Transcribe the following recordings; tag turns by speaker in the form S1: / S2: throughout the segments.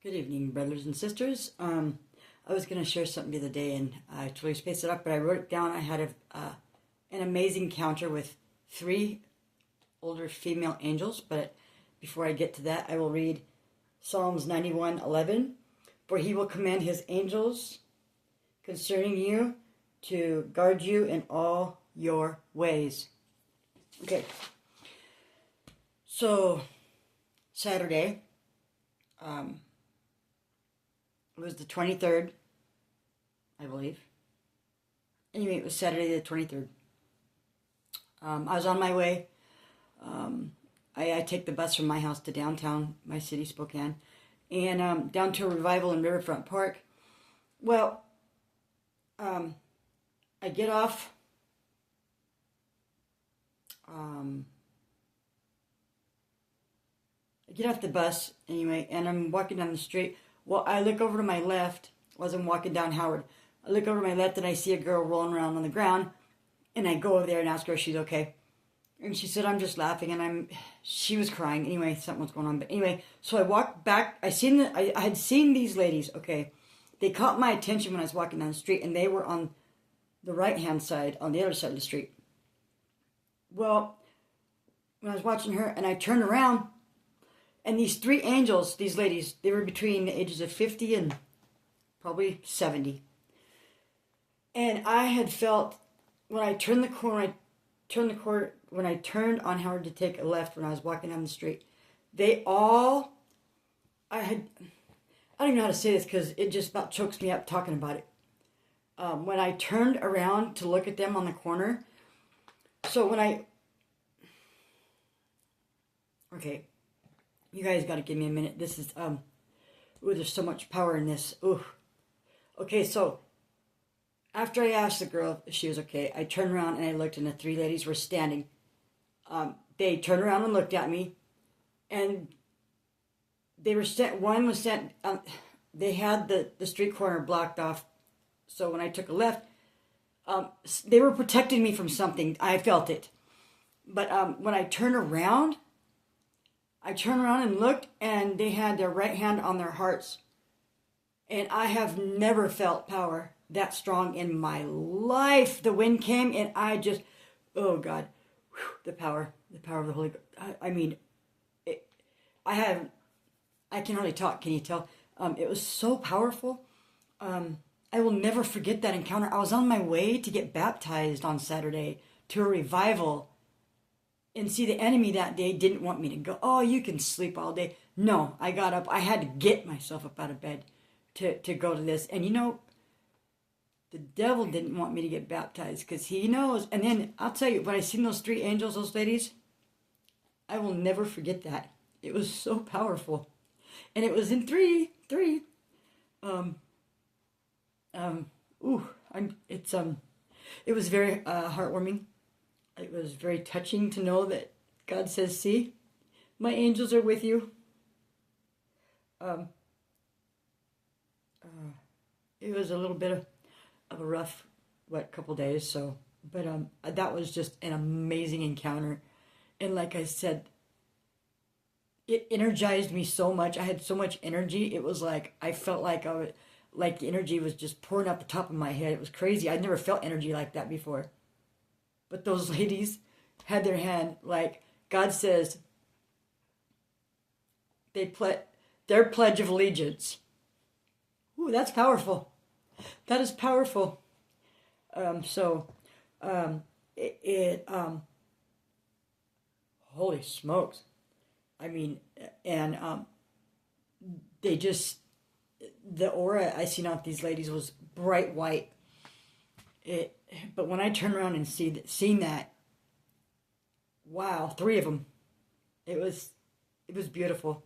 S1: Good evening, brothers and sisters. I was going to share something the other day, and I totally spaced it up, but I wrote it down. I had an amazing encounter with three older female angels. But before I get to that, I will read Psalms 91:11. For he will command his angels concerning you to guard you in all your ways. Okay, so Saturday, it was the 23rd, I believe. Anyway, it was Saturday the 23rd. I was on my way. I take the bus from my house to downtown, my city, Spokane, and down to a revival in Riverfront Park. Well, I get off. I get off the bus anyway, and I'm walking down the street. Well, I look over to my left as I'm walking down Howard. I look over to my left and I see a girl rolling around on the ground, and I go over there and ask her if she's okay. And she said, I'm just laughing, and she was crying. Anyway, something was going on. But anyway, so I walked back. I had seen these ladies, okay. They caught my attention when I was walking down the street, and they were on the right-hand side, on the other side of the street. Well, when I was watching her, and I turned around, and these three angels, these ladies, they were between the ages of 50 and probably 70. And I had felt, when I turned the corner, when I turned on Howard to take a left when I was walking down the street, I don't even know how to say this because it just about chokes me up talking about it. When I turned around to look at them on the corner, okay, you guys got to give me a minute. This is, there's so much power in this. Ooh. Okay, so after I asked the girl if she was okay, I turned around and I looked, and the three ladies were standing. They turned around and looked at me, and they were they had the street corner blocked off, so when I took a left, they were protecting me from something. I felt it. But when I turned around and looked, and they had their right hand on their hearts. And I have never felt power that strong in my life. The wind came, and I just, oh God, the power of the Holy Ghost. I can hardly talk, can you tell? It was so powerful. I will never forget that encounter. I was on my way to get baptized on Saturday to a revival. And see, the enemy that day didn't want me to go. Oh, you can sleep all day. No, I got up. I had to get myself up out of bed to go to this. And you know, the devil didn't want me to get baptized because he knows. And then I'll tell you, when I seen those three angels, those ladies, I will never forget that. It was so powerful. And it was in three. It was very heartwarming. It was very touching to know that God says, see, my angels are with you. It was a little bit of a rough, couple days, but that was just an amazing encounter. And like I said, it energized me so much. I had so much energy. It was like, I felt like the energy was just pouring out the top of my head. It was crazy. I'd never felt energy like that before. But those ladies had their hand, like God says, their pledge of allegiance. Ooh, that's powerful. That is powerful. Holy smokes. I mean, and the aura I seen off these ladies was bright white. But when I turned around and seen that, wow, three of them, it was beautiful.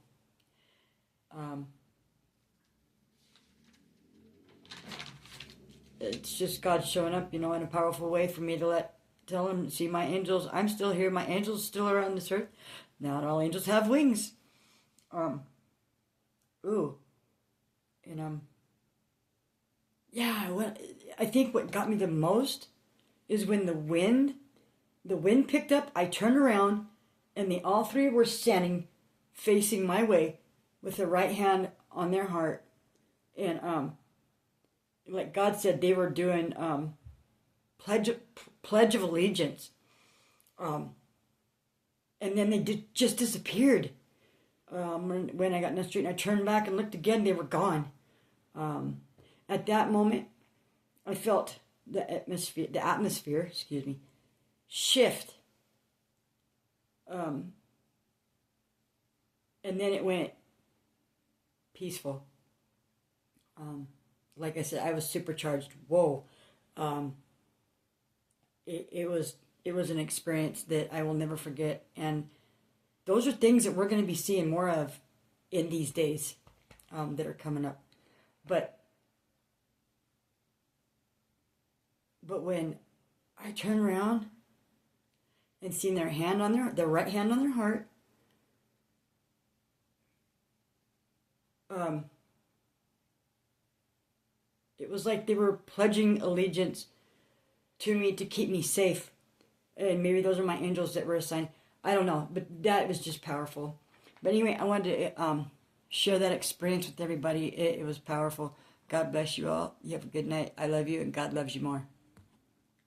S1: It's just God showing up, in a powerful way for me to tell him, see, my angels, I'm still here. My angels still are on this earth. Not all angels have wings. I think what got me the most is when the wind picked up. I turned around, and all three were standing facing my way, with the right hand on their heart, and like God said, they were doing pledge of allegiance, and then they just disappeared. When I got in the street and I turned back and looked again, they were gone. At that moment, I felt the atmosphere, shift. And then it went peaceful. Like I said, I was supercharged. Whoa. It was an experience that I will never forget. And those are things that we're going to be seeing more of in these days that are coming up. But when I turn around and seen their right hand on their heart, it was like they were pledging allegiance to me to keep me safe. And maybe those are my angels that were assigned. I don't know, but that was just powerful. But anyway, I wanted to share that experience with everybody. It was powerful. God bless you all. You have a good night. I love you, and God loves you more.